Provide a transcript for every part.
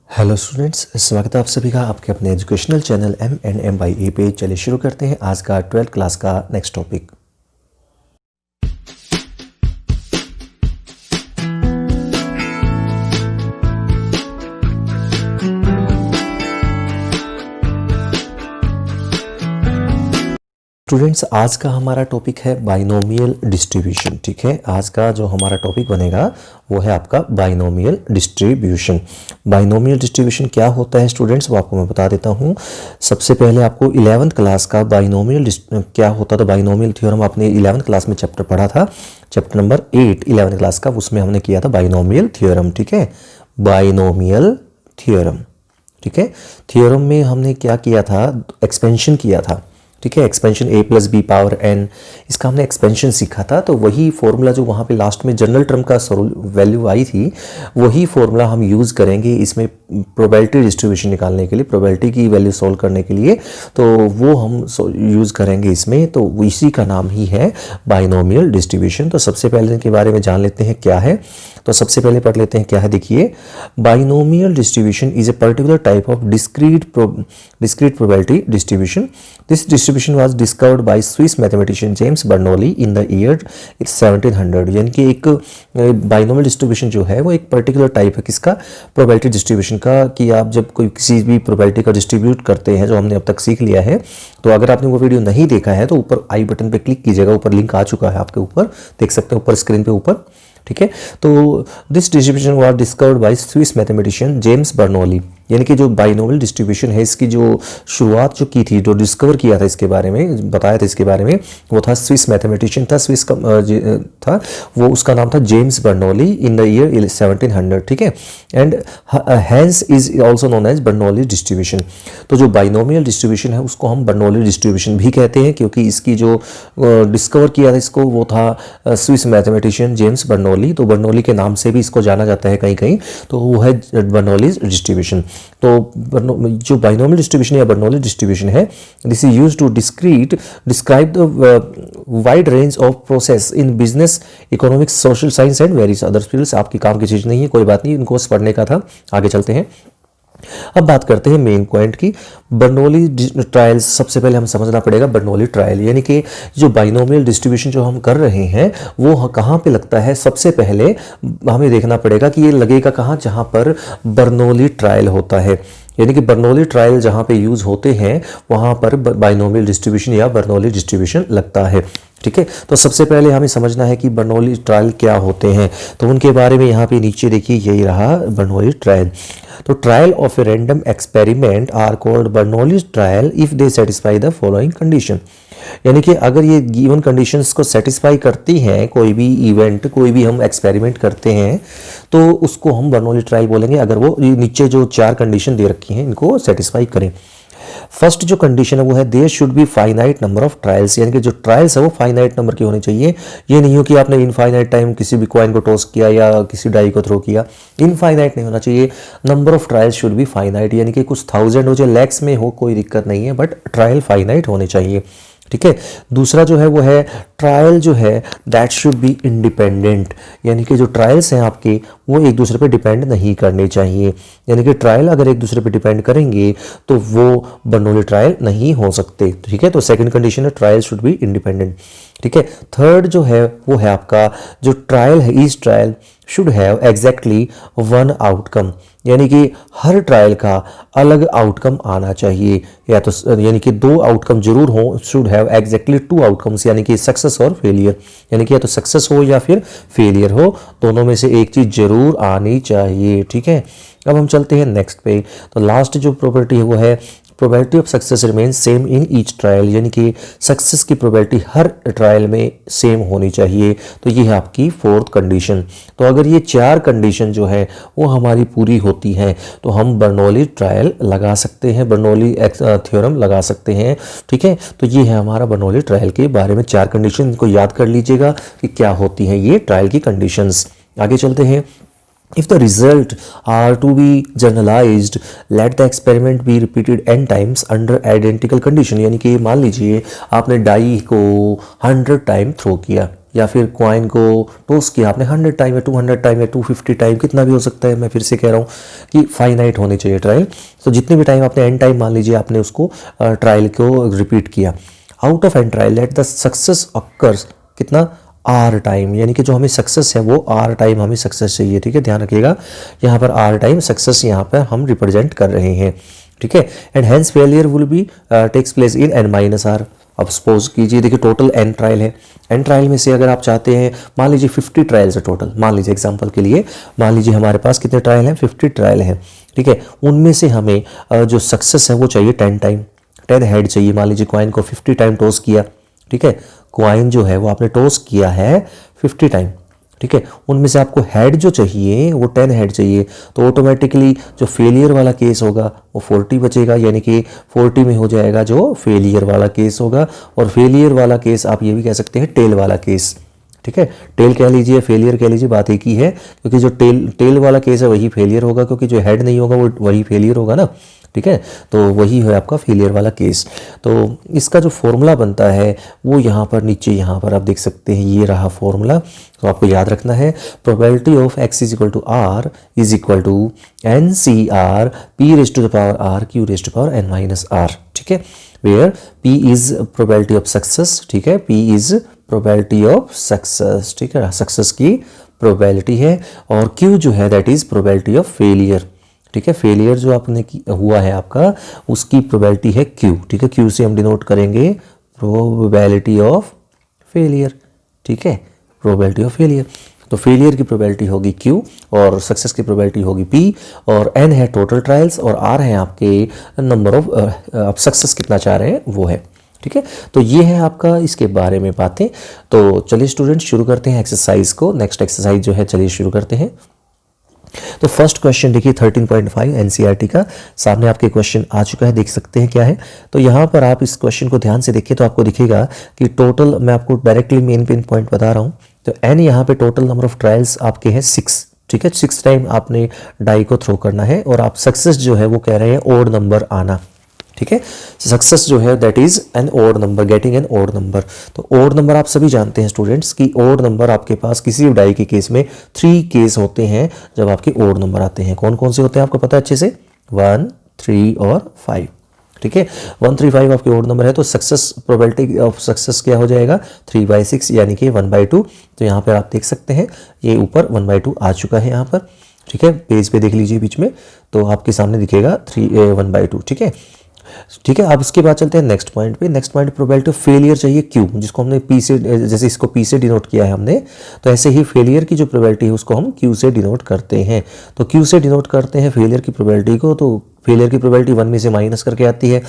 Hello students, स्वागत है आप सभी का आपके अपने educational channel M&M by A पे। चलिए शुरू करते हैं आज का 12th क्लास का नेक्स्ट टॉपिक। स्टूडेंट्स, आज का हमारा टॉपिक है बाइनोमियल डिस्ट्रीब्यूशन। ठीक है, आज का जो हमारा टॉपिक बनेगा वो है आपका बाइनोमियल डिस्ट्रीब्यूशन। बाइनोमियल डिस्ट्रीब्यूशन क्या होता है स्टूडेंट्स, वो आपको मैं बता देता हूँ। सबसे पहले आपको 11th क्लास का बाइनोमियल क्या होता था, बाइनोमियल थ्योरम आपने 11th क्लास में चैप्टर पढ़ा था, चैप्टर नंबर 8 11th क्लास का, उसमें हमने किया था बाइनोमियल थ्योरम। ठीक है, बाइनोमियल थ्योरम। ठीक है, थ्योरम में हमने क्या किया था, एक्सपेंशन किया था। ठीक है, एक्सपेंशन a+b⁴n, इसका हमने एक्सपेंशन सीखा था। तो वही फॉर्मूला जो वहाँ पे लास्ट में जनरल टर्म का वैल्यू आई थी, वही फॉर्मूला हम यूज़ करेंगे इसमें प्रोबेबिलिटी डिस्ट्रीब्यूशन निकालने के लिए, प्रोबेबिलिटी की वैल्यू सोल्व करने के लिए। तो वो हम यूज़ करेंगे इसमें, तो इसी का नाम ही है बाइनोमियल डिस्ट्रीब्यूशन। तो सबसे पहले इनके बारे में जान लेते हैं क्या है। तो सबसे पहले पढ़ लेते हैं क्या है। देखिए, binomial distribution is a particular type of discrete probability distribution. This distribution was discovered by Swiss mathematician James Bernoulli in the year 1700। यानी कि एक बाइनोमियल डिस्ट्रीब्यूशन जो है वो एक पर्टिकुलर टाइप है किसका, प्रोबेबिलिटी डिस्ट्रीब्यूशन का, कि आप जब कोई किसी भी प्रोबेबिलिटी का डिस्ट्रीब्यूट करते हैं, जो हमने अब तक सीख लिया है। तो अगर आपने वो वीडियो नहीं देखा है तो ऊपर आई बटन पे क्लिक कीजिएगा, ऊपर लिंक आ चुका है आपके ऊपर, देख सकते हैं ऊपर स्क्रीन पे ऊपर। ठीक है, तो this distribution was discovered by Swiss mathematician James Bernoulli. यानी कि जो बाइनोमियल डिस्ट्रीब्यूशन है, इसकी जो शुरुआत जो की थी, जो डिस्कवर किया था इसके बारे में, बताया था इसके बारे में, वो था स्विस मैथमेटिशियन था, स्विस का था वो, उसका नाम था James Bernoulli in the year 1700। ठीक है, and hence is also known as Bernoulli distribution. तो जो बाइनोमियल डिस्ट्रीब्यूशन है उसको हम बर्नौली डिस्ट्रीब्यूशन भी कहते हैं, क्योंकि इसकी जो डिस्कवर किया था इसको, वो था स्विस मैथमेटिशियन जेम्स बर्नौली। तो बर्नौली के नाम से भी इसको जाना जाता है कहीं कहीं, तो वो है बर्नौली डिस्ट्रीब्यूशन। तो जो बाइनोमियल डिस्ट्रीब्यूशन या बर्नौली डिस्ट्रीब्यूशन है, this is used to describe the wide range of process in business, economics, social science and various other fields. आपकी काम की चीज़ नहीं है, कोई बात नहीं, इनको पढ़ने का था। आगे चलते हैं, अब बात करते हैं मेन पॉइंट की, बर्नौली ट्रायल्स। सबसे पहले हम समझना पड़ेगा बर्नौली ट्रायल, यानी कि जो बाइनोमियल डिस्ट्रीब्यूशन जो हम कर रहे हैं वो कहाँ पे लगता है। सबसे पहले हमें देखना पड़ेगा कि ये लगेगा कहाँ, जहाँ पर बर्नौली ट्रायल होता है। यानी कि बर्नौली ट्रायल जहाँ पे यूज़ होते हैं वहाँ पर बाइनोमियल डिस्ट्रीब्यूशन या बर्नौली डिस्ट्रीब्यूशन लगता है। ठीक है, तो सबसे पहले हमें समझना है कि बर्नौली ट्रायल क्या होते हैं। तो उनके बारे में यहाँ पे नीचे देखिए, यही रहा बर्नौली ट्रायल। तो trial of a random experiment are called Bernoulli trial if they satisfy the following condition. यानी कि अगर ये गिवन कंडीशंस को सेटिस्फाई करती हैं, कोई भी इवेंट, कोई भी हम एक्सपेरिमेंट करते हैं, तो उसको हम बर्नौली ट्रायल बोलेंगे, अगर वो नीचे जो 4 कंडीशन दे रखी हैं इनको सेटिस्फाई करें। फर्स्ट जो कंडीशन है वो है there should be finite number of trials. यानी कि जो ट्रायल्स है वो फाइनाइट नंबर की होनी चाहिए। ये नहीं हो कि आपने इनफाइनाइट टाइम किसी भी कॉइन को टॉस किया या किसी डाई को थ्रो किया, इनफाइनाइट नहीं होना चाहिए। Number of trials should be finite, यानी कि कुछ 1000 हो जाए, लैक्स में हो, कोई दिक्कत नहीं है, बट ट्रायल फाइनाइट होने चाहिए। ठीक है, दूसरा जो है वो है ट्रायल जो है दैट शुड बी इंडिपेंडेंट, यानी कि जो ट्रायल्स हैं आपके वो एक दूसरे पे डिपेंड नहीं करने चाहिए। यानी कि ट्रायल अगर एक दूसरे पे डिपेंड करेंगे तो वो बर्नौली ट्रायल नहीं हो सकते। ठीक है, तो सेकंड कंडीशन है ट्रायल शुड बी इंडिपेंडेंट। ठीक है, थर्ड जो है वो है आपका जो ट्रायल है, each trial should have exactly 1 outcome, यानी कि हर ट्रायल का अलग आउटकम आना चाहिए, या तो यानी कि 2 आउटकम जरूर हो, शुड हैव एग्जैक्टली 2 आउटकम्स, यानी कि सक्सेस और फेलियर, यानी कि या तो सक्सेस हो या फिर फेलियर हो, दोनों में से एक चीज़ जरूर आनी चाहिए। ठीक है, अब हम चलते हैं नेक्स्ट पे। तो लास्ट जो प्रॉपर्टी है वो है probability of success remain same in each trial, यानी कि सक्सेस की प्रोबेबिलिटी हर ट्रायल में सेम होनी चाहिए। तो ये है आपकी 4th कंडीशन। तो अगर ये 4 कंडीशन जो है वो हमारी पूरी होती हैं तो हम बर्नौली ट्रायल लगा सकते हैं, बर्नौली थ्योरम लगा सकते हैं। ठीक है, तो ये है हमारा बर्नौली ट्रायल के बारे में 4 कंडीशन, इनको याद कर लीजिएगा कि क्या होती हैं ये ट्रायल की कंडीशंस। आगे चलते हैं, If the result are to be generalized, let the experiment be repeated n times under identical condition। यानी कि मान लीजिए आपने डाई को 100 टाइम थ्रो किया, या फिर कॉइन को टॉस किया आपने 100 टाइम या 200 टाइम या 250 टाइम, कितना भी हो सकता है। मैं फिर से कह रहा हूँ कि फाइनाइट होनी चाहिए ट्रायल। तो जितने भी टाइम आपने n टाइम मान लीजिए आपने उसको ट्रायल को रिपीट किया, out of n trial let the success occurs कितना r टाइम, यानी कि जो हमें सक्सेस है वो r टाइम हमें सक्सेस चाहिए। ठीक है, ध्यान रखिएगा यहाँ पर r टाइम सक्सेस यहाँ पर हम रिप्रेजेंट कर रहे हैं। ठीक है, and hence failure will be takes place in n minus R. अब सपोज कीजिए, देखिए टोटल n ट्रायल है, n ट्रायल में से अगर आप चाहते हैं, मान लीजिए 50 ट्रायल्स है टोटल, मान लीजिए एग्जांपल के लिए, मान लीजिए हमारे पास कितने ट्रायल हैं, 50 ट्रायल हैं। ठीक है, उनमें से हमें जो सक्सेस है वो चाहिए 10 टाइम, 10 हेड चाहिए। मान लीजिए कॉइन को 50 टाइम टॉस किया। ठीक है, कॉइन जो है वो आपने टॉस किया है 50 टाइम। ठीक है, उनमें से आपको हेड जो चाहिए वो 10 हेड चाहिए, तो ऑटोमेटिकली जो फेलियर वाला केस होगा वो 40 बचेगा, यानी कि 40 में हो जाएगा जो फेलियर वाला केस होगा। और फेलियर वाला केस आप ये भी कह सकते हैं टेल वाला केस। ठीक है, टेल कह लीजिए, फेलियर कह लीजिए, बात एक ही है, क्योंकि जो टेल वाला केस है वही फेलियर होगा, क्योंकि जो हेड नहीं होगा वो वही फेलियर होगा ना। ठीक है, तो वही है आपका फेलियर वाला केस। तो इसका जो फॉर्मूला बनता है वो यहाँ पर नीचे, यहाँ पर आप देख सकते हैं, ये रहा फॉर्मूला। तो आपको याद रखना है, probability of x is equal to r is equal to N C R P raise to the power r Q raise to power n minus r। ठीक है, where p is probability of success. ठीक है, p is probability of success. ठीक है, success की probability है, और q जो है that is probability of failure. ठीक है, फेलियर जो आपने हुआ है आपका, उसकी प्रोबेबिलिटी है q। ठीक है, q से हम डिनोट करेंगे प्रोबेबिलिटी ऑफ फेलियर। ठीक है, प्रोबेबिलिटी ऑफ फेलियर, तो फेलियर की प्रोबेबिलिटी होगी q और सक्सेस की प्रोबेबिलिटी होगी p, और n है टोटल ट्रायल्स, और r है आपके नंबर ऑफ आप सक्सेस कितना चाह रहे हैं वो है। ठीक है, तो ये है आपका इसके बारे में बातें। तो चलिए स्टूडेंट्स शुरू करते हैं एक्सरसाइज को। नेक्स्ट एक्सरसाइज जो है, चलिए शुरू करते हैं। तो फर्स्ट क्वेश्चन देखिए 13.5 एनसीईआरटी का सामने आपके क्वेश्चन आ चुका है, देख सकते हैं क्या है। तो यहाँ पर आप इस क्वेश्चन को ध्यान से देखिए तो आपको दिखेगा कि टोटल, मैं आपको डायरेक्टली मेन पॉइंट बता रहा हूँ। तो एन यहाँ पे टोटल नंबर ऑफ ट्रायल्स आपके हैं 6। ठीक है, 6 टाइम आपने डाई को थ्रो करना है, और आप सक्सेस जो है वो कह रहे हैं ओड नंबर आना। ठीक है, सक्सेस जो है that is an odd number, getting an odd number. तो ओड नंबर आप सभी जानते हैं स्टूडेंट्स कि ओड नंबर आपके पास किसी भी डाई के केस में 3 केस होते हैं जब आपके ओड नंबर आते हैं। कौन कौन से होते हैं आपको पता है अच्छे से, 1, 3 और 5। ठीक है, 1, 3, 5 आपके ओड नंबर है, तो सक्सेस प्रोबेबिलिटी ऑफ सक्सेस क्या हो जाएगा 3/6, यानी कि 1/2। तो यहाँ पर आप देख सकते हैं ये ऊपर 1/2 आ चुका है यहाँ पर। ठीक है, पेज पे देख लीजिए बीच में, तो आपके सामने दिखेगा 1/2। ठीक है, ठीक है, अब उसके बाद चलते हैं नेक्स्ट पॉइंट पे। Next point probability of failure चाहिए क्यू, जिसको हमने पी से, जैसे इसको पी से डिनोट किया है हमने, तो ऐसे ही फेलियर की जो प्रोबेबिलिटी है उसको हम क्यू से डिनोट करते हैं। तो क्यू से डिनोट करते हैं फेलियर की प्रोबेबिलिटी को, तो फेलियर की प्रोबेबिलिटी 1 में से माइनस करके आती है,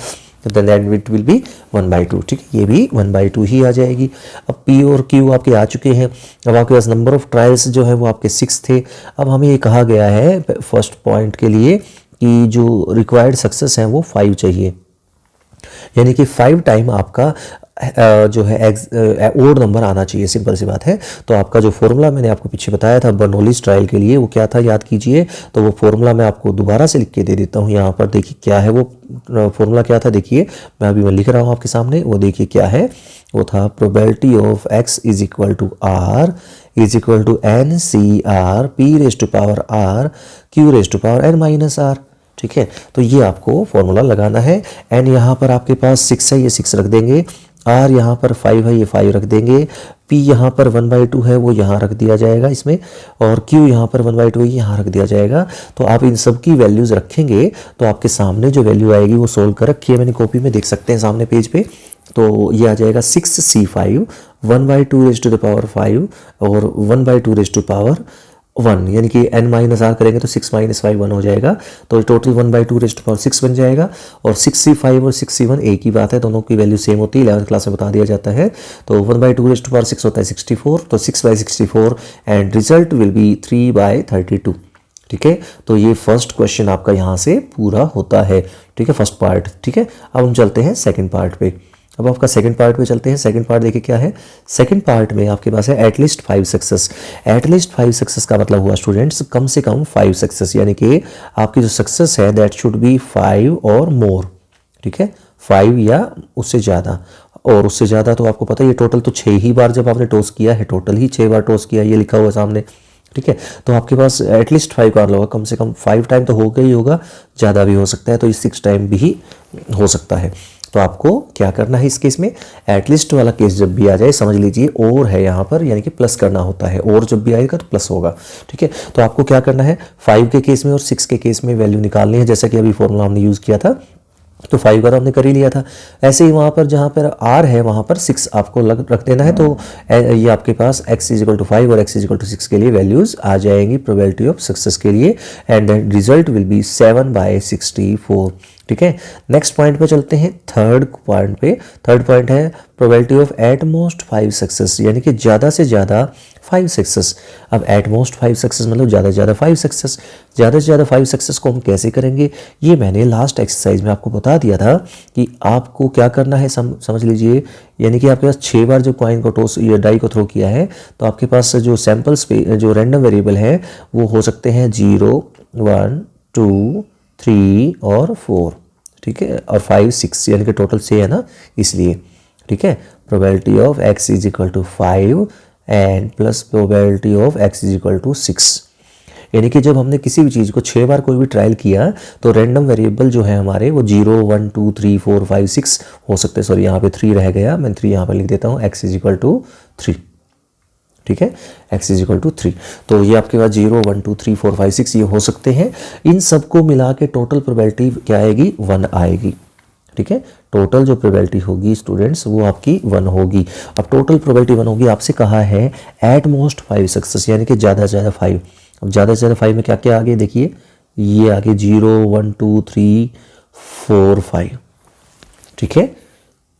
तो देन इट विल बी 1/2। ठीक है, ये भी 1/2 ही आ जाएगी। अब पी और क्यू आपके आ चुके हैं। अब आपके पास नंबर ऑफ ट्रायल्स जो है वो आपके 6 थे। अब हमें ये कहा गया है फर्स्ट पॉइंट के लिए कि जो रिक्वायर्ड सक्सेस है वो 5 चाहिए, यानी कि 5 टाइम आपका जो है ओड नंबर आना चाहिए, सिंपल सी बात है। तो आपका जो फॉर्मूला मैंने आपको पीछे बताया था बर्नौलीज ट्रायल के लिए, वो क्या था याद कीजिए। तो वो फॉर्मूला मैं आपको दोबारा से लिख के दे देता हूँ। यहाँ पर देखिए क्या है वो फॉर्मूला, क्या था देखिए, मैं लिख रहा हूँ आपके सामने, वो देखिए क्या है। वो था probability of x is equal to r is equal to N C R P raise to power r Q raise to power n minus r। ठीक है, तो ये आपको फॉर्मूला लगाना है। एन यहाँ पर आपके पास 6 है, ये 6 रख देंगे। आर यहाँ पर 5 है, ये 5 रख देंगे। पी यहाँ पर 1/2 है, वो यहाँ रख दिया जाएगा इसमें, और क्यू यहाँ पर 1/2 है, यहाँ रख दिया जाएगा। तो आप इन सब की वैल्यूज़ रखेंगे तो आपके सामने जो वैल्यू आएगी वो सोल्व कर रखी है मैंने कॉपी में, देख सकते हैं सामने पेज पे। तो ये आ जाएगा 6c5 1/2 raise to the power 5 और 1/2 रेज टू पावर 1, यानी कि n माइनस आर करेंगे तो 6 - 5 1 हो जाएगा। तो टोटल 1/2 रेज टू पावर 6 बन जाएगा। और 6c5 और 6c1 एक ही बात है, दोनों की वैल्यू सेम होती है, 11th क्लास में बता दिया जाता है। तो 1/2 रेज टू पावर 6 होता है 64, तो 6/64 एंड रिजल्ट विल बी 3/32। ठीक है, तो ये फर्स्ट क्वेश्चन आपका यहाँ से पूरा होता है। ठीक है, फर्स्ट पार्ट। ठीक है, अब हम चलते हैं सेकेंड पार्ट पे। अब आपका सेकंड पार्ट पे चलते हैं। सेकंड पार्ट देखिए क्या है। सेकंड पार्ट में आपके पास है एटलीस्ट 5 सक्सेस। एटलीस्ट 5 सक्सेस का मतलब हुआ स्टूडेंट्स कम से कम 5 सक्सेस, यानी कि आपकी जो सक्सेस है दैट शुड बी 5 और मोर। ठीक है, 5 या उससे ज़्यादा। और उससे ज़्यादा तो आपको पता है ये टोटल तो 6 ही बार जब आपने टॉस किया है, टोटल ही 6 बार टॉस किया, ये लिखा हुआ सामने, ठीक है। तो आपके पास एटलीस्ट 5 बार होगा, कम से कम 5 टाइम तो होगा ही होगा, ज़्यादा भी हो सकता है, तो इस 6 टाइम भी हो सकता है। तो आपको क्या करना है इस केस में, एटलीस्ट वाला केस जब भी आ जाए समझ लीजिए और है यहाँ पर, यानी कि प्लस करना होता है, और जब भी आएगा तो प्लस होगा, ठीक है। तो आपको क्या करना है, 5 के केस में और 6 के केस में वैल्यू निकालनी है, जैसा कि अभी फॉर्मूला हमने यूज़ किया था, तो 5 का तो हमने कर ही लिया था। ऐसे ही वहाँ पर जहाँ पर r है वहाँ पर 6 आपको रख देना है, तो ये आपके पास x = 5 और x = 6 के लिए वैल्यूज़ आ जाएंगी प्रोबेबिलिटी ऑफ सक्सेस के लिए, and then result will be 7/64, ठीक है। नेक्स्ट पॉइंट पे चलते हैं, थर्ड पॉइंट पे। थर्ड पॉइंट है probability of at most 5 success, यानी कि ज़्यादा से ज़्यादा 5 सक्सेस। अब एट मोस्ट 5 सक्सेस मतलब ज़्यादा से ज़्यादा 5 सक्सेस। ज़्यादा से ज़्यादा 5 सक्सेस को हम कैसे करेंगे, ये मैंने लास्ट एक्सरसाइज में आपको बता दिया था कि आपको क्या करना है, समझ लीजिए, यानी कि आपके पास 6 बार जो कॉइन को टॉस या डाई को थ्रो किया है, तो आपके पास जो सैम्पल्स पे जो रैंडम वेरिएबल है वो हो सकते हैं 0, 1, 2, 3 और 4, ठीक है, और 5, 6, यानी कि टोटल 6 है ना, इसलिए, ठीक है। Probability of x = 5 and plus probability of x = 6, यानी कि जब हमने किसी भी चीज़ को 6 बार कोई भी ट्रायल किया तो रैंडम वेरिएबल जो है हमारे वो 0, 1, 2, 3, 4, 5, 6 हो सकते हैं। सॉरी, यहाँ पे 3 रह गया, मैं 3 यहाँ पर लिख देता हूँ, x = 3, ठीक है, x = 3। तो ये आपके पास 0, 1, 2, 3, 4, 5, 6 ये हो सकते हैं। इन सबको मिला के टोटल प्रोबेबिलिटी क्या आएगी, 1 आएगी, ठीक है। टोटल जो प्रोबेबिलिटी होगी स्टूडेंट्स वो आपकी 1 होगी। अब टोटल प्रोबेबिलिटी 1 होगी, आपसे कहा है एट मोस्ट 5 सक्सेस, यानी कि ज़्यादा से ज़्यादा 5। अब ज़्यादा से ज़्यादा 5 में क्या क्या आगे देखिए, ये आगे 0, 1, 2, 3, 4, 5, ठीक है।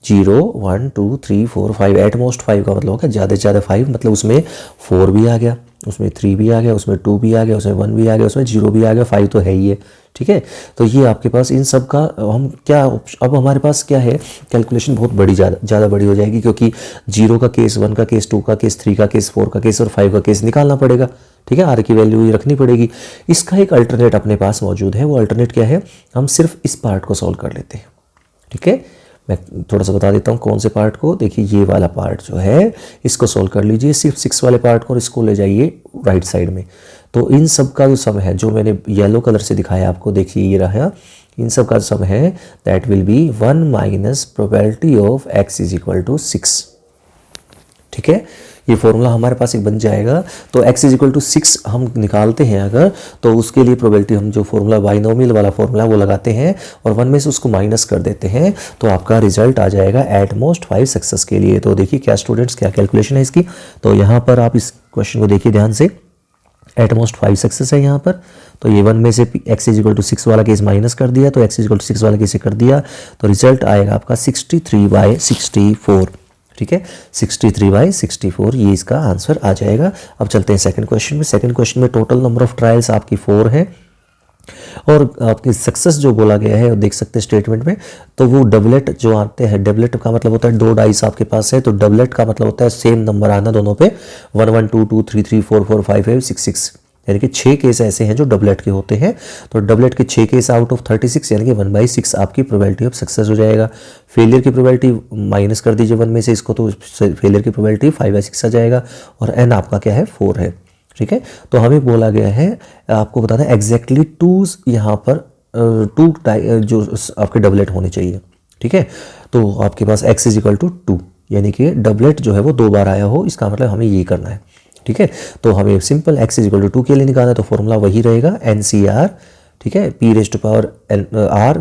0, 1, 2, 3, 4, 5, एट मोस्ट 5 का मतलब होगा ज़्यादा से ज़्यादा 5, मतलब उसमें 4 भी आ गया, उसमें 3 भी आ गया, उसमें 2 भी आ गया, उसमें 1 भी आ गया, उसमें 0 भी आ गया, 5 तो है ही है, ठीक है। तो ये आपके पास इन सब का हम क्या, अब हमारे पास क्या है, कैलकुलेशन बहुत बड़ी ज़्यादा बड़ी हो जाएगी, क्योंकि 0 का केस, 1 का केस, 2 का केस, 3 का केस, 4 का केस और 5 का केस निकालना पड़ेगा, ठीक है। आर की वैल्यू ही रखनी पड़ेगी। इसका एक अल्टरनेट अपने पास मौजूद है, वो अल्टरनेट क्या है, हम सिर्फ इस पार्ट को सॉल्व कर लेते हैं, ठीक है। मैं थोड़ा सा बता देता हूँ कौन से पार्ट को। देखिए ये वाला पार्ट जो है इसको सॉल्व कर लीजिए, सिर्फ 6 वाले पार्ट को, और इसको ले जाइए राइट साइड में। तो इन सब का जो सम है, जो मैंने येलो कलर से दिखाया आपको, देखिए ये रहा, इन सब का सम है that will be 1 - probability of x = 6, ठीक है। ये फॉर्मूला हमारे पास एक बन जाएगा। तो x = 6 हम निकालते हैं अगर, तो उसके लिए प्रोबेबिलिटी हम जो फॉर्मूला बाइनोमियल वाला फॉर्मूला वो लगाते हैं और 1 में से उसको माइनस कर देते हैं, तो आपका रिजल्ट आ जाएगा एट मोस्ट 5 सक्सेस के लिए। तो देखिए क्या स्टूडेंट्स, क्या कैलकुलेशन है इसकी। तो यहाँ पर आप इस क्वेश्चन को देखिए ध्यान से, एट मोस्ट 5 सक्सेस है यहाँ पर। तो ये 1 में से x = 6 वाला केस माइनस कर दिया, तो x = 6 वाला केस कर दिया, तो रिजल्ट आएगा आपका 63/64, ठीक है। 63/64 ये इसका आंसर आ जाएगा। अब चलते हैं सेकंड क्वेश्चन में। सेकंड क्वेश्चन में टोटल नंबर ऑफ ट्रायल्स आपकी 4 है, और आपकी सक्सेस जो बोला गया है देख सकते हैं स्टेटमेंट में, तो वो डबलेट जो आते हैं, डबलेट का मतलब होता है 2 डाइस आपके पास है, तो डबलेट का मतलब होता है सेम नंबर आना दोनों पे, 1, 1, 2, 2, 3, 3, 4, 4, 5, 5, 6, 6, यानी कि 6 केस ऐसे हैं जो डबलेट के होते हैं। तो डबलेट के 6 केस आउट ऑफ 36, यानी कि 1/6 आपकी प्रोबेबिलिटी ऑफ सक्सेस हो जाएगा। फेलियर की प्रोबेबिलिटी माइनस कर दीजिए 1 में से इसको, तो फेलियर की प्रोबेबिलिटी 5/6 आ जाएगा, और एन आपका क्या है, 4 है, ठीक है। तो हमें बोला गया है आपको बताना एग्जैक्टली 2 यहाँ पर 2 जो आपके डबलेट होने चाहिए, ठीक है। तो आपके पास x = 2, यानी कि डबलेट जो है वो 2 बार आया हो, इसका मतलब हमें ये करना है, ठीक है। तो हमें सिंपल x = 2 के लिए निकालना है, तो फॉर्मूला वही रहेगा NCR, ठीक है, P⁻r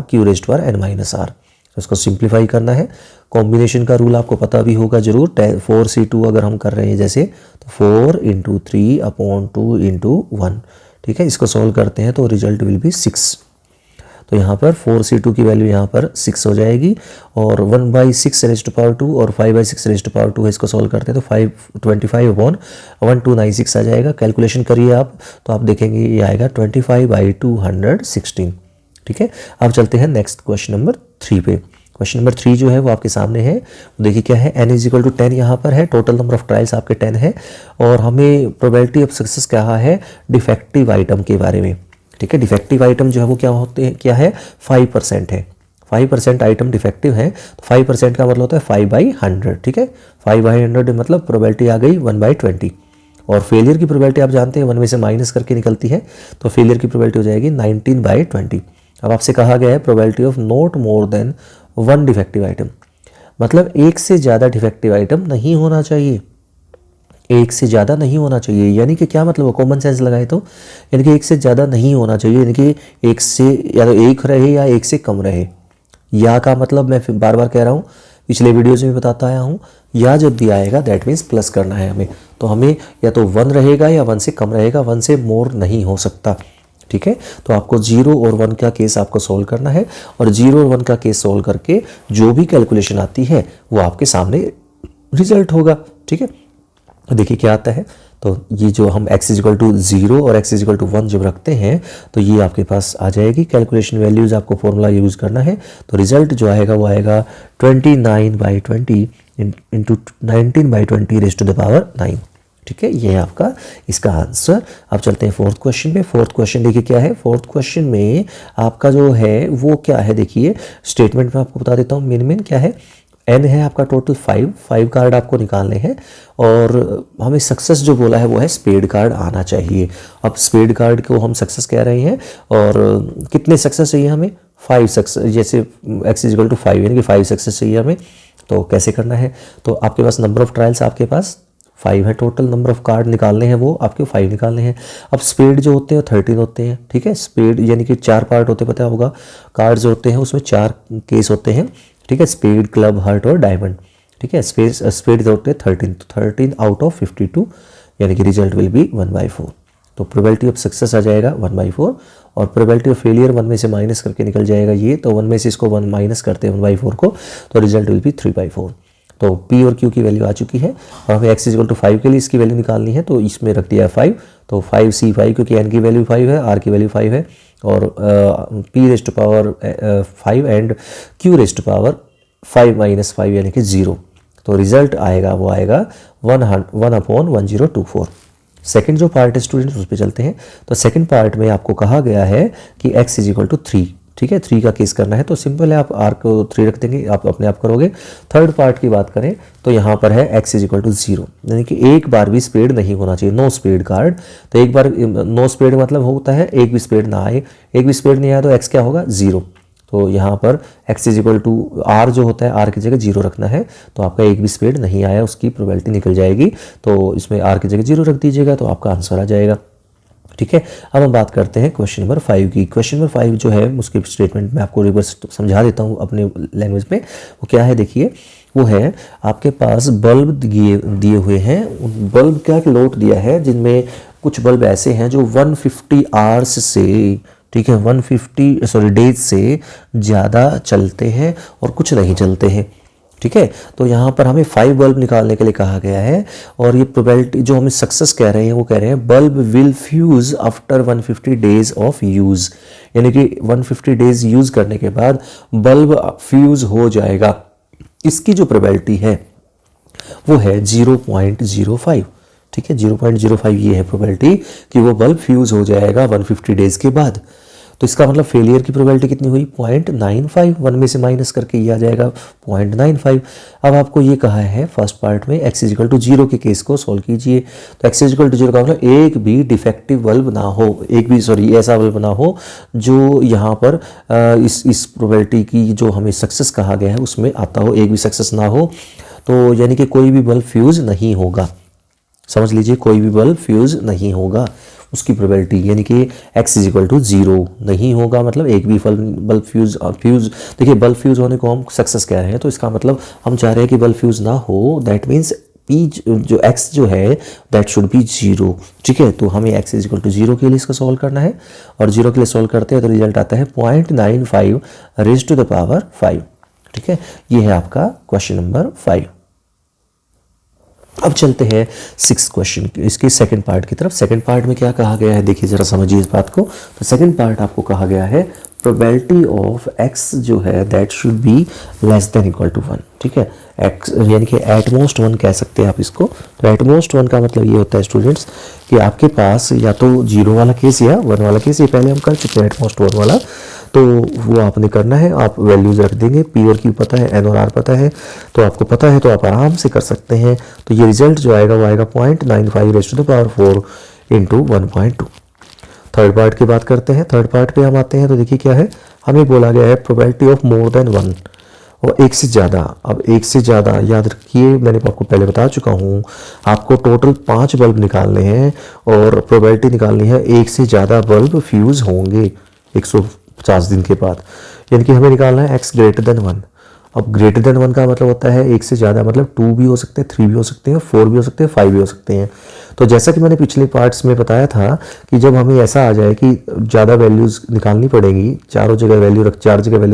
Q⁻n-r। इसको सिंप्लीफाई करना है। कॉम्बिनेशन का रूल आपको पता भी होगा जरूर, 4C2 अगर हम कर रहे हैं जैसे, तो 4 × 3/2 × 1, ठीक है। इसको सॉल्व करते हैं तो रिजल्ट विल बी 6। तो यहाँ पर 4C2 की वैल्यू यहाँ पर 6 हो जाएगी, और 1/6⁻², और 5/6⁻², है, इसको सॉल्व करते हैं तो 25/1296 आ जाएगा। कैलकुलेशन करिए आप, तो आप देखेंगे ये आएगा 25/216, ठीक है। अब चलते हैं नेक्स्ट क्वेश्चन नंबर 3 पे। क्वेश्चन नंबर 3 जो है वो आपके सामने है, देखिए क्या है, n = 10 यहाँ पर है, टोटल नंबर ऑफ ट्रायल्स आपके 10 है, और हमें प्रोबेबिलिटी ऑफ सक्सेस कहा है डिफेक्टिव आइटम के बारे में, ठीक है। डिफेक्टिव आइटम जो है वो क्या होते हैं, क्या है, 5% है, 5% आइटम डिफेक्टिव है तो 5% का मतलब होता है 5/100, ठीक है। 5/100 मतलब प्रोबेबिलिटी आ गई 1/20। और फेलियर की प्रोबेबिलिटी आप जानते हैं 1 में से माइनस करके निकलती है, तो फेलियर की प्रोबेबिलिटी हो जाएगी 19/20। अब आपसे कहा गया है probability of not more than 1 defective item, मतलब एक से ज़्यादा डिफेक्टिव आइटम नहीं होना चाहिए, एक से ज़्यादा नहीं होना चाहिए। यानी कि क्या मतलब, कॉमन सेंस लगाए तो यानी कि एक से ज़्यादा नहीं होना चाहिए, यानी कि एक से या तो एक रहे या एक से कम रहे। या का मतलब मैं फिर बार बार कह रहा हूँ, पिछले वीडियोज़ में बताता आया हूँ, या जब भी आएगा दैट मीन्स प्लस करना है हमें, तो हमें या तो 1 रहेगा या 1 से कम रहेगा, 1 से मोर नहीं हो सकता, ठीक है। तो आपको 0 और 1 का केस आपको सॉल्व करना है, और 0 और 1 का केस सॉल्व करके जो भी कैलकुलेशन आती है वो आपके सामने रिजल्ट होगा, ठीक है। देखिए क्या आता है, तो ये जो हम x = 0 और x = 1 जब रखते हैं तो ये आपके पास आ जाएगी कैलकुलेशन वैल्यूज़, आपको फॉर्मूला यूज़ करना है। तो रिजल्ट जो आएगा वो आएगा 29/20 into 19/20 raise to the power 9, ठीक है। ये है आपका इसका आंसर। अब चलते हैं फोर्थ क्वेश्चन पे। फोर्थ क्वेश्चन देखिए क्या है, फोर्थ क्वेश्चन में आपका जो है वो क्या है, देखिए स्टेटमेंट में आपको बता देता हूँ। मेन क्या है, n है आपका टोटल 5 कार्ड आपको निकालने हैं, और हमें सक्सेस जो बोला है वो है स्पेड कार्ड आना चाहिए। अब स्पेड कार्ड को हम सक्सेस कह रहे हैं, और कितने सक्सेस चाहिए हमें, 5 सक्सेस, जैसे x = 5 यानी कि 5 सक्सेस चाहिए हमें। तो कैसे करना है, तो आपके पास नंबर ऑफ ट्रायल्स आपके पास 5 है, टोटल नंबर ऑफ कार्ड निकालने हैं वो आपके 5 निकालने हैं। अब स्पेड जो होते हैं 13 होते हैं, ठीक है। स्पेड यानी कि 4 पार्ट होते, पता होगा, कार्ड जो होते हैं उसमें 4 केस होते हैं, ठीक है। स्पेड, क्लब, हार्ट और डायमंड, ठीक है। स्पेड होते हैं 13, तो 13 आउट ऑफ 52 यानी कि रिजल्ट विल बी 1/4। तो प्रोबेबिलिटी ऑफ सक्सेस आ जाएगा 1/4, और प्रोबेबिलिटी ऑफ फेलियर 1 में से माइनस करके निकल जाएगा ये, तो 1 में से इसको 1 माइनस करते हैं 1/4 को, तो रिजल्ट विल बी 3/4। तो P और Q की वैल्यू आ चुकी है, और हमें x = 5 के लिए इसकी वैल्यू निकालनी है, तो इसमें रख दिया 5, तो 5C5 क्योंकि n की वैल्यू 5 है, r की वैल्यू 5 है, और P⁻5 एंड Q⁻5 यानी कि 0। तो रिजल्ट आएगा वो आएगा 1/1024। सेकंड जो पार्ट है स्टूडेंट्स उस पर चलते हैं। तो सेकंड पार्ट में आपको कहा गया है कि x = 3, ठीक है। 3 का केस करना है, तो सिंपल है, आप r को 3 रख देंगे, आप अपने आप करोगे। थर्ड पार्ट की बात करें तो यहाँ पर है x = 0, यानी कि एक बार भी स्पेड नहीं होना चाहिए, नो स्पेड कार्ड। तो एक बार नो स्पेड मतलब होता है एक भी स्पेड ना आए, एक भी स्पेड नहीं आया तो x क्या होगा, 0। तो यहाँ पर x = r जो होता है, r की जगह 0 रखना है, तो आपका एक भी स्पेड नहीं आया उसकी प्रोबेबिलिटी निकल जाएगी, तो इसमें r की जगह 0 रख दीजिएगा, तो आपका आंसर आ जाएगा, ठीक है। अब हम बात करते हैं क्वेश्चन नंबर 5 की। क्वेश्चन नंबर 5 जो है उसके स्टेटमेंट में आपको रिवर्स समझा देता हूँ अपने लैंग्वेज में। वो क्या है देखिए, वो है आपके पास बल्ब दिए हुए हैं, बल्ब क्या लोड दिया है, जिनमें कुछ बल्ब ऐसे हैं जो 150 आवर्स से, ठीक है, 150 डेज से ज़्यादा चलते हैं और कुछ नहीं चलते हैं, ठीक है। तो यहाँ पर हमें 5 बल्ब निकालने के लिए कहा गया है, और ये प्रोबेबिलिटी जो हमें सक्सेस कह रहे हैं वो कह रहे हैं bulb will fuse after 150 days of use, यानी कि 150 डेज यूज़ करने के बाद बल्ब फ्यूज़ हो जाएगा। इसकी जो प्रोबेबिलिटी है वो है 0.05, ठीक है। 0.05 ये है प्रोबेबिलिटी कि वो बल्ब फ्यूज़ हो जाएगा 150 डेज के बाद। तो इसका मतलब फेलियर की प्रोबेबिलिटी कितनी हुई, 0.95, 1 में से माइनस करके ये आ जाएगा 0.95। अब आपको ये कहा है फर्स्ट पार्ट में x = 0 के केस को सॉल्व कीजिए। तो x = 0 का मतलब एक भी डिफेक्टिव बल्ब ना हो, ऐसा बल्ब ना हो जो यहाँ पर इस प्रोबेबिलिटी की जो हमें सक्सेस कहा गया है उसमें आता हो, एक भी सक्सेस ना हो, तो यानी कि कोई भी बल्ब फ्यूज़ नहीं होगा, समझ लीजिए, कोई भी बल्ब फ्यूज़ नहीं होगा उसकी प्रोबेबिलिटी, यानी कि x = 0 नहीं होगा, मतलब एक भी बल्ब फ्यूज़ देखिए, बल्ब फ्यूज़ होने को हम सक्सेस कह रहे हैं, तो इसका मतलब हम चाह रहे हैं कि बल्ब फ्यूज़ ना हो, दैट मीन्स p जो x जो है दैट शुड बी 0, ठीक है। तो हमें x = 0 के लिए इसको सॉल्व करना है, और 0 के लिए सॉल्व करते हैं तो रिजल्ट आता है 0.95 रेज़ टू द पावर 5, ठीक है। ये है आपका क्वेश्चन नंबर 5। अब चलते हैं 6th क्वेश्चन इसके सेकंड पार्ट की तरफ। सेकंड पार्ट में क्या कहा गया है देखिए जरा समझिए इस बात को। तो सेकंड पार्ट आपको कहा गया है प्रोबेबिलिटी ऑफ x जो है that should be less than equal to 1, ठीक है। x यानी कि एटमोस्ट 1 कह सकते हैं आप इसको। तो एटमोस्ट 1 का मतलब ये होता है स्टूडेंट्स कि आपके पास या तो 0 वाला केस या 1 वाला केस, ये पहले हम कर चुके हैं एटमोस्ट 1 वाला। तो वो आपने करना है, आप वैल्यूज़ रख देंगे, पी और क्यू पता है, एन और आर पता है, तो आपको पता है तो आप आराम से कर सकते हैं। तो ये रिजल्ट जो आएगा वो आएगा 0.95 इंटू 1.2। थर्ड पार्ट की बात करते हैं। थर्ड पार्ट पे हम आते हैं तो देखिए क्या है, हमें बोला गया है प्रोबेबिलिटी ऑफ मोर देन 1 और एक से ज़्यादा। अब एक से ज़्यादा याद रखिए, मैंने आपको पहले बता चुका हूँ, आपको टोटल 5 बल्ब निकालने हैं और प्रोबेबिलिटी निकालनी है एक से ज़्यादा बल्ब फ्यूज़ होंगे 150 दिन के बाद, यानी कि हमें निकालना है x ग्रेटर देन 1। अब ग्रेटर देन 1 का मतलब होता है एक से ज़्यादा, मतलब 2 भी हो सकते हैं, 3 भी हो सकते हैं, 4 भी हो सकते हैं, 5 भी हो सकते हैं। तो जैसा कि मैंने पिछले पार्ट्स में बताया था कि जब हमें ऐसा आ जाए कि ज़्यादा वैल्यूज़ निकालनी पड़ेगी, चार जगह वैल्यू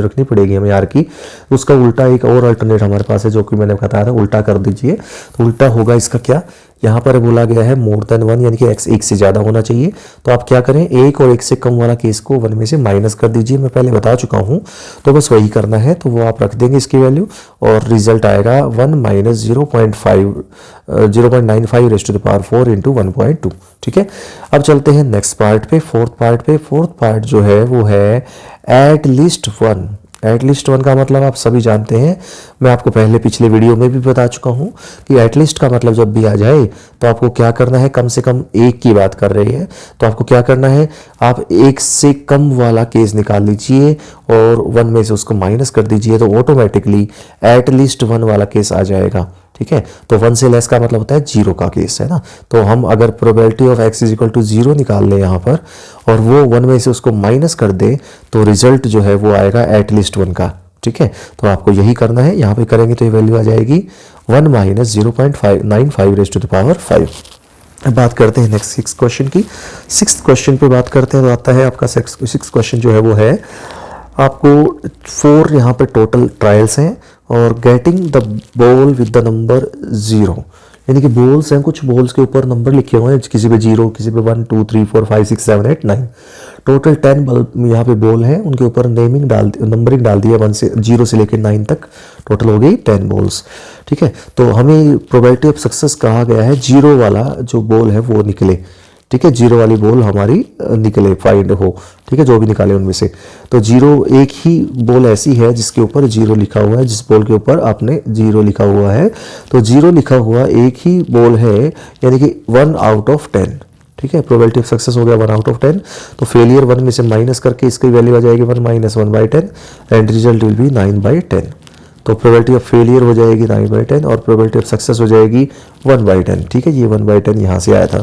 रखनी पड़ेगी हमें यार की, उसका उल्टा एक और अल्टरनेट हमारे पास है जो कि मैंने बताया था, उल्टा कर दीजिए। तो उल्टा होगा इसका क्या, यहाँ पर बोला गया है मोर देन 1 यानी कि x एक से ज़्यादा होना चाहिए। तो आप क्या करें, एक और एक से कम वाला केस को 1 में से माइनस कर दीजिए, मैं पहले बता चुका हूँ। तो बस वही करना है, तो वो आप रख देंगे इसकी वैल्यू और रिजल्ट आएगा 1 minus 0.95 raise to the power 4 into 1.2। ठीक है, अब चलते हैं नेक्स्ट पार्ट पे, फोर्थ पार्ट पे। फोर्थ पार्ट जो है वो है एट लीस्ट 1। एट लीस्ट 1 का मतलब आप सभी जानते हैं, मैं आपको पहले पिछले वीडियो में भी बता चुका हूं कि एट लीस्ट का मतलब जब भी आ जाए तो आपको क्या करना है, कम से कम एक की बात कर रही है तो आपको क्या करना है, आप एक से कम वाला केस निकाल लीजिए और 1 में से उसको माइनस कर दीजिए, तो ऑटोमेटिकली एट लीस्ट 1 वाला केस आ जाएगा। ठीक है, तो 1 से लेस का मतलब होता है 0 का केस, है ना। तो हम अगर probability of x is equal to 0 निकाल लें यहाँ पर और वो 1 में से उसको माइनस कर दे तो रिजल्ट जो है वो आएगा एट लीस्ट 1 का। ठीक है, तो आपको यही करना है, यहाँ पे करेंगे तो ये वैल्यू आ जाएगी 1 minus 0.95 raise to the power 5। अब बात करते हैं नेक्स्ट 6 क्वेश्चन की। 6th क्वेश्चन पे बात करते हैं तो आता है आपका 6th क्वेश्चन जो है वो है, आपको 4 यहाँ पे टोटल ट्रायल्स हैं और getting the ball with the number 0, यानी कि बॉल्स हैं, कुछ बॉल्स के ऊपर नंबर लिखे हुए हैं, किसी पे 0, किसी पे 1 2 3 4 5 6 7 8 9, टोटल 10 बल्ब यहाँ पे बॉल है, उनके ऊपर नंबरिंग डाल दिया 0 से लेकर 9 तक, टोटल हो गई 10 बॉल्स। ठीक है, तो हमें प्रोबेबिलिटी ऑफ सक्सेस कहा गया है 0 वाला जो बॉल है वो निकले। ठीक है, 0 वाली बॉल हमारी निकले, फाइंड हो। ठीक है, जो भी निकाले उनमें से, तो 0 एक ही बॉल ऐसी है जिसके ऊपर 0 लिखा हुआ है, जिस बॉल के ऊपर आपने 0 लिखा हुआ है, तो 0 लिखा हुआ एक ही बॉल है, यानी कि 1 आउट ऑफ 10। ठीक है, प्रोबेबिलिटी ऑफ सक्सेस हो गया 1 आउट ऑफ 10, तो फेलियर 1 में से माइनस करके इसकी वैल्यू आ जाएगी 1 minus 1/10 and result will B 9/10। तो प्रोबेबिलिटी ऑफ फेलियर हो जाएगी 9/10 और प्रोबेबिलिटी ऑफ सक्सेस हो जाएगी 1/10। ठीक है, ये 1/10 यहाँ से आया था,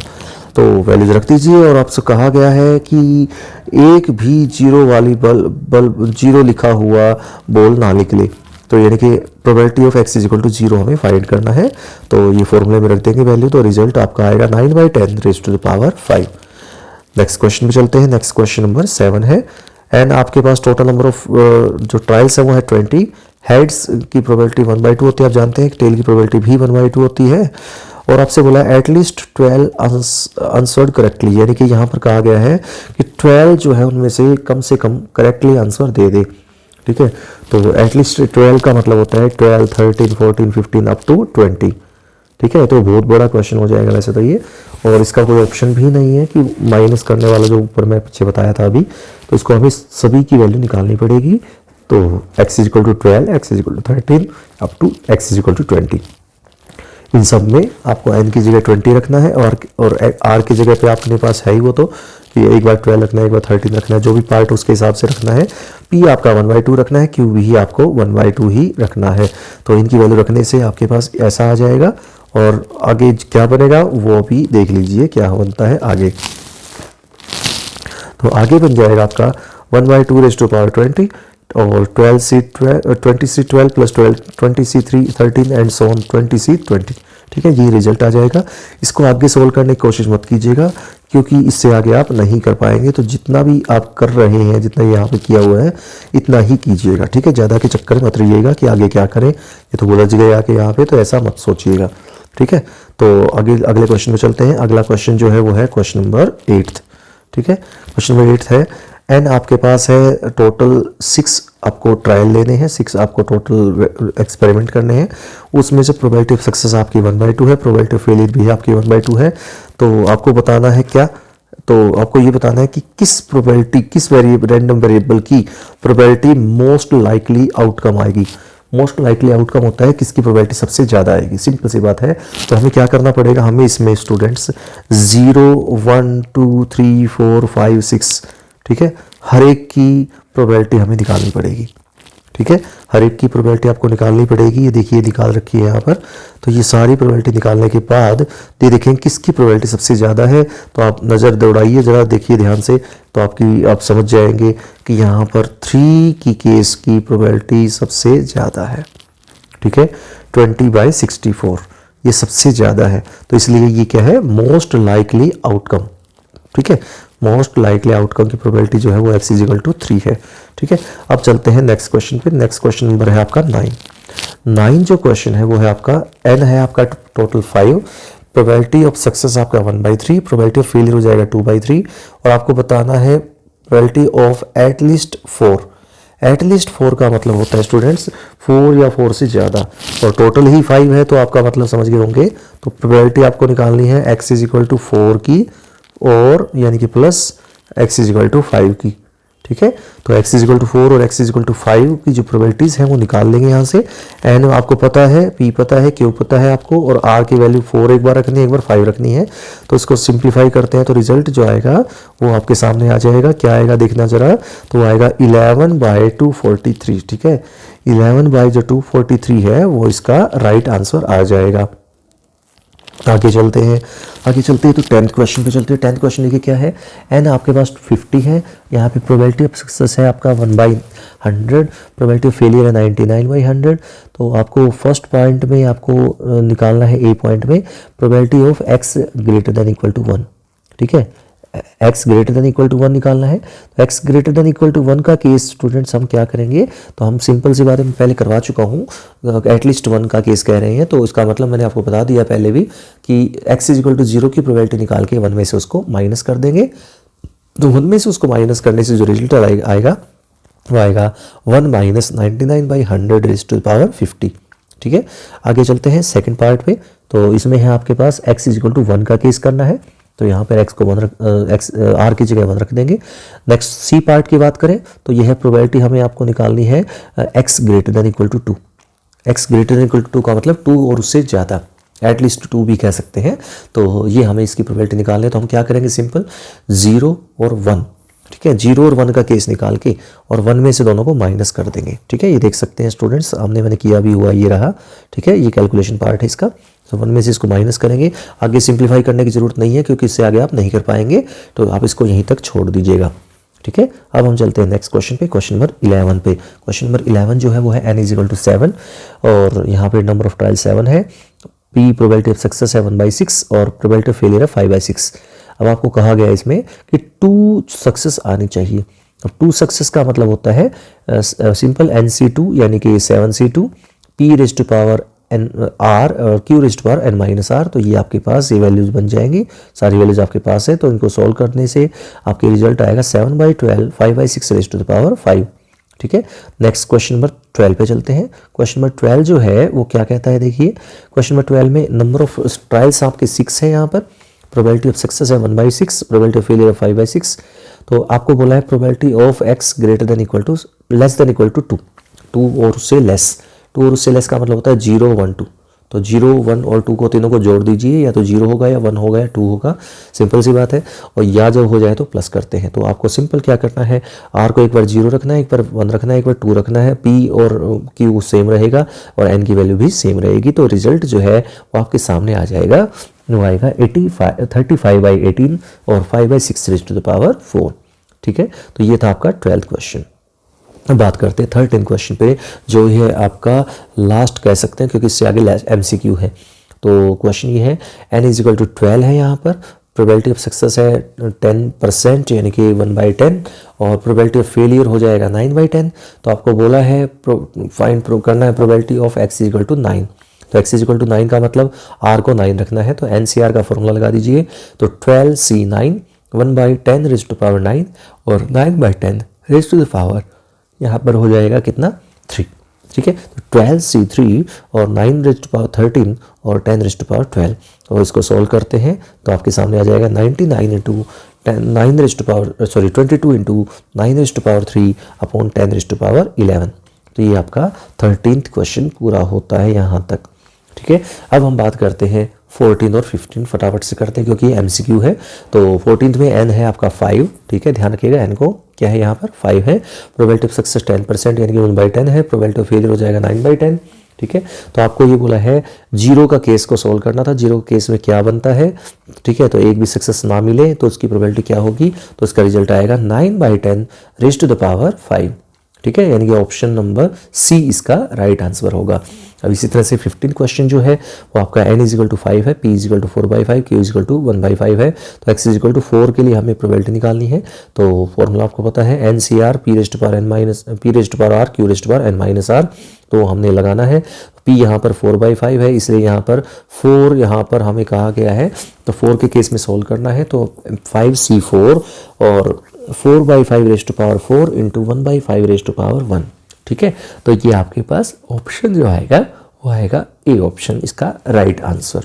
तो वैल्यूज रख दीजिए। और आपसे कहा गया है कि एक भी 0 वाली बल्ब 0 लिखा हुआ बॉल ना निकले, तो यानी कि probability of x is equal to 0 हमें फाइंड करना है, तो ये फॉर्मूले में रख देंगे वैल्यू, तो रिजल्ट आपका आएगा 9/10 raise to the power 5। Next question पे चलते हैं। नेक्स्ट क्वेश्चन नंबर 7 है, एंड आपके पास टोटल नंबर ऑफ जो ट्रायल्स है वो है 20। हेड्स की प्रोबेबिलिटी 1/2 होती है, आप जानते हैं, टेल की प्रोबेबिलिटी भी 1/2 होती है, और आपसे बोला एटलीस्ट 12 आंसर्ड करेक्टली, यानी कि यहाँ पर कहा गया है कि 12 जो है उनमें से कम करेक्टली आंसर दे दे। ठीक है, तो एटलीस्ट 12 का मतलब होता है 12 13 14 15 अप टू 20। ठीक है, तो बहुत बड़ा क्वेश्चन हो जाएगा वैसे तो ये, और इसका कोई ऑप्शन भी नहीं है कि माइनस करने वाला, जो ऊपर मैं पीछे बताया था अभी, तो इसको हमें सभी की वैल्यू निकालनी पड़ेगी। तो x is equal to 12, x is equal to 13 up to x is equal to 20। इन सब में आपको n की जगह 20 रखना है और r की जगह पे आपके पास है ही वो, तो कि एक बार 12 रखना है, एक बार 13 रखना है, जो भी पार्ट उसके हिसाब से रखना है। p आपका 1/2 रखना है, q भी आपको 1/2 ही रखना है। तो इनकी वैल्यू रखने से आपके पास ऐसा आ जाएगा, और आगे क्या बनेगा वो भी देख लीजिए क्या बनता है आगे। तो आगे बन जाएगा आपका 1/2 रेज़ टू पावर 20 और 20c12 plus 20c13 and so on 20c20। ठीक है, ये रिजल्ट आ जाएगा। इसको आगे सोल्व करने की कोशिश मत कीजिएगा, क्योंकि इससे आगे आप नहीं कर पाएंगे। तो जितना भी आप कर रहे हैं, जितना यहाँ पे किया हुआ है, इतना ही कीजिएगा। ठीक है, ज़्यादा के चक्कर मत रहिएगा कि आगे क्या करें, ये तो उलझ गए आके यहाँ पे, तो ऐसा मत सोचिएगा। ठीक है, तो अगले क्वेश्चन में चलते हैं। अगला क्वेश्चन जो है वो है क्वेश्चन नंबर 8। ठीक है, क्वेश्चन नंबर 8 है, एंड आपके पास है टोटल 6 आपको ट्रायल लेने हैं, 6 आपको टोटल एक्सपेरिमेंट करने हैं। उसमें से प्रोबेबिलिटी ऑफ सक्सेस आपकी 1/2 है, प्रोबेबिलिटी ऑफ फेलियर भी आपकी 1/2 है। तो आपको बताना है क्या, तो आपको ये बताना है कि किस प्रोबेबिलिटी, किस रैंडम वेरिएबल की प्रोबेबिलिटी मोस्ट लाइकली आउटकम आएगी। मोस्ट लाइकली आउटकम होता है किसकी प्रोबेबिलिटी सबसे ज़्यादा आएगी, सिंपल सी बात है। तो हमें क्या करना पड़ेगा, हमें इसमें स्टूडेंट्स 0 1 2 3 4 5 6, ठीक है, हर एक की प्रोबेबिलिटी हमें निकालनी पड़ेगी, ठीक है, हर एक की प्रोबेबिलिटी आपको निकालनी पड़ेगी। ये देखिए निकाल रखी है यहाँ पर। तो ये सारी प्रोबेबिलिटी निकालने के बाद ये देखें किसकी प्रोबेबिलिटी सबसे ज़्यादा है। तो आप नज़र दौड़ाइए ज़रा, देखिए ध्यान से, तो आप समझ जाएंगे कि यहाँ पर 3 की केस की प्रोबेबिलिटी सबसे ज़्यादा है, ठीक है, 20/64 ये सबसे ज़्यादा है। तो इसलिए ये क्या है, मोस्ट लाइकली आउटकम, ठीक है, मोस्ट लाइकली आउटकम की प्रोबेबिलिटी जो है वो x = 3 है, ठीक है। अब चलते हैं नेक्स्ट क्वेश्चन पे। नेक्स्ट क्वेश्चन नंबर है आपका 9 जो क्वेश्चन है वो है आपका n है आपका टोटल 5, प्रोबेबिलिटी ऑफ सक्सेस आपका 1/3, प्रोबेबिलिटी ऑफ फेलियर हो जाएगा 2/3, और आपको बताना है प्रोबेबिलिटी ऑफ एटलीस्ट 4। एटलीस्ट 4 का मतलब होता है स्टूडेंट्स 4 या 4 से ज़्यादा, और टोटल ही 5 है, तो आपका मतलब समझ गए होंगे। तो प्रोबेबिलिटी आपको निकालनी है x = 4 की, और यानी कि प्लस x = 5 की, ठीक है। तो x = 4 और x = 5 की जो प्रोबेबिलिटीज़ हैं वो निकाल लेंगे यहाँ से। n आपको पता है, p पता है, q पता है आपको, और r की वैल्यू 4 एक बार रखनी है, एक बार 5 रखनी है। तो इसको सिंप्लीफाई करते हैं तो रिजल्ट जो आएगा वो आपके सामने आ जाएगा। क्या आएगा देखना ज़रा, तो आएगा 11/243, ठीक है, 11/243 है वो इसका राइट आंसर आ जाएगा। आगे चलते हैं तो 10th क्वेश्चन पे चलते हैं। 10th क्वेश्चन देखिए क्या है, n आपके पास 50 है, यहाँ पे प्रोबेबिलिटी ऑफ सक्सेस है आपका 1/100, प्रोबेबिलिटी ऑफ फेलियर है 99/100। तो आपको फर्स्ट पॉइंट में आपको निकालना है, ए पॉइंट में प्रोबेबिलिटी ऑफ x > 1, ठीक है, x > 1 निकालना है। तो x > 1 का केस स्टूडेंट्स हम क्या करेंगे, तो हम सिंपल सी बात है, मैं पहले करवा चुका हूँ, एटलीस्ट 1 का केस कह रहे हैं, तो इसका मतलब मैंने आपको बता दिया पहले भी कि x = 0 की प्रोबेबिलिटी निकाल के 1 में से उसको माइनस कर देंगे। तो 1 में से उसको माइनस करने से जो रिजल्ट आएगा वो आएगा 1 - 99/100 50, ठीक है। आगे चलते हैं सेकेंड पार्ट पे। तो इसमें है आपके पास x = 1 का केस करना है, तो यहाँ पर x को r की जगह 1 रख देंगे। नेक्स्ट सी पार्ट की बात करें तो यह प्रोबेबिलिटी हमें आपको निकालनी है x > 2, x > 2 का मतलब 2 और उससे ज़्यादा, एटलीस्ट 2 भी कह सकते हैं। तो ये हमें इसकी प्रोबेबिलिटी निकालनी है। तो हम क्या करेंगे, सिंपल 0 और 1, ठीक है, 0 और 1 का केस निकाल के और 1 में से दोनों को माइनस कर देंगे, ठीक है। ये देख सकते हैं स्टूडेंट्स, मैंने किया भी हुआ, ये रहा, ठीक है, ये कैलकुलेशन पार्ट है इसका। तो 1 में से इसको माइनस करेंगे। आगे सिंप्लीफाई करने की जरूरत नहीं है क्योंकि इससे आगे आप नहीं कर पाएंगे, तो आप इसको यहीं तक छोड़ दीजिएगा, ठीक है। अब हम चलते हैं नेक्स्ट क्वेश्चन पे, क्वेश्चन नंबर 11 पे। क्वेश्चन नंबर 11 जो है वो है n = 7, और यहाँ पे नंबर ऑफ ट्रायल 7 है, p प्रोबेबिलिटी ऑफ सक्सेस है 1/6 और प्रोबेबिलिटी ऑफ फेलियर है 5/6। अब आपको कहा गया है इसमें कि 2 सक्सेस आनी चाहिए। अब 2 सक्सेस का मतलब होता है सिंपल nc2 यानी कि 7c2 p⁻n r और q⁻n-r। तो ये आपके पास ये वैल्यूज बन जाएंगी, सारी वैल्यूज आपके पास है। तो इनको सॉल्व करने से आपके रिजल्ट आएगा 7/12 5/6 ठीक है। नेक्स्ट क्वेश्चन नंबर 12 पे चलते हैं। क्वेश्चन नंबर 12 जो है वो क्या कहता है, देखिए क्वेश्चन नंबर 12 में नंबर ऑफ ट्रायल्स आपके 6 है, यहाँ पर प्रोबेबिलिटी ऑफ सक्सेस है 1/6, प्रोबेबिलिटी ऑफ फेलियर 5/6। तो आपको बोला है probability of x less than equal to 2 और उससे लेस। 2 और उससे लेस का मतलब होता है 0 1 2। तो 0 1 और 2 को तीनों को जोड़ दीजिए, या तो 0 होगा या 1 होगा या 2 होगा, सिंपल सी बात है। और या जब हो जाए तो प्लस करते हैं। तो आपको सिंपल क्या करना है, r को एक बार 0 रखना है, एक बार 1 रखना है, एक बार 2 रखना है, p और q सेम रहेगा और n की वैल्यू भी सेम रहेगी। तो रिजल्ट जो है वो आपके सामने आ जाएगा, वो आएगा 35/18 और 5/6⁴, ठीक है। तो ये था आपका 12th क्वेश्चन। अब बात करते हैं 13th क्वेश्चन पे, जो है आपका लास्ट कह सकते हैं क्योंकि इससे आगे MCQ है। तो क्वेश्चन ये है n = 12 है, यहाँ पर प्रोबेबिलिटी ऑफ सक्सेस है 10% यानी कि 1/10 और प्रोबेबिलिटी ऑफ फेलियर हो जाएगा 9/10। तो आपको बोला है करना है प्रोबेबिलिटी ऑफ x = 9। तो x = 9 का मतलब r को 9 रखना है, तो NCR का फॉर्मूला लगा दीजिए। तो 12C9 1/10⁹ और 9/10⁹ यहाँ पर हो जाएगा कितना 3, ठीक है। तो 12C3 और 9⁻13 और 10⁻12। और इसको सॉल्व करते हैं तो आपके सामने आ जाएगा 99 × 22 इंटू 9⁻³ अपॉन 10⁻11। तो ये आपका 13th क्वेश्चन पूरा होता है यहाँ तक। ठीक है, अब हम बात करते हैं 14 और 15, फटाफट से करते हैं क्योंकि ये MCQ है। तो 14th में n है आपका 5। ठीक है, ध्यान रखिएगा n को क्या है यहाँ पर 5 है। प्रोबेबिलिटी ऑफ सक्सेस 10% यानी कि 1/10 है। प्रोबेबिलिटी ऑफ फेलियर हो जाएगा 9/10। ठीक है, तो आपको ये बोला है जीरो का केस को सॉल्व करना था। जीरो केस में क्या बनता है, ठीक है, तो एक भी सक्सेस ना मिले तो उसकी प्रोबेबिलिटी क्या होगी, तो इसका रिजल्ट आएगा 9/10 रेज़्ड टू द पावर 5। ठीक है, यानी कि ऑप्शन नंबर सी इसका राइट आंसर होगा। अब इसी तरह से 15 क्वेश्चन जो है वो आपका n = 5 है, p = 4/5, q = 1/5 है। तो x = 4 के लिए हमें प्रोबेबिलिटी निकालनी है। तो फॉर्मूला आपको पता है NCR P⁻r तो हमने लगाना है। p यहाँ पर 4/5 है, इसलिए यहाँ पर 4 यहाँ पर हमें कहा गया है, तो 4 के केस में सोल्व करना है। तो 5c4 और 4/5 raised to power 4 into 1/5 raised to power 1। ठीक है, तो ये आपके पास ऑप्शन जो आएगा वो आएगा ए ऑप्शन, इसका राइट आंसर।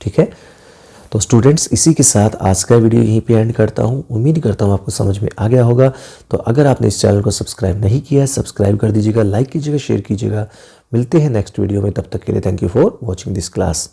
ठीक है, तो स्टूडेंट्स इसी के साथ आज का वीडियो यहीं पे एंड करता हूँ। उम्मीद करता हूँ आपको समझ में आ गया होगा। तो अगर आपने इस चैनल को सब्सक्राइब नहीं किया है, सब्सक्राइब कर दीजिएगा, लाइक कीजिएगा, शेयर कीजिएगा। मिलते हैं नेक्स्ट वीडियो में, तब तक के लिए thank you for watching this class.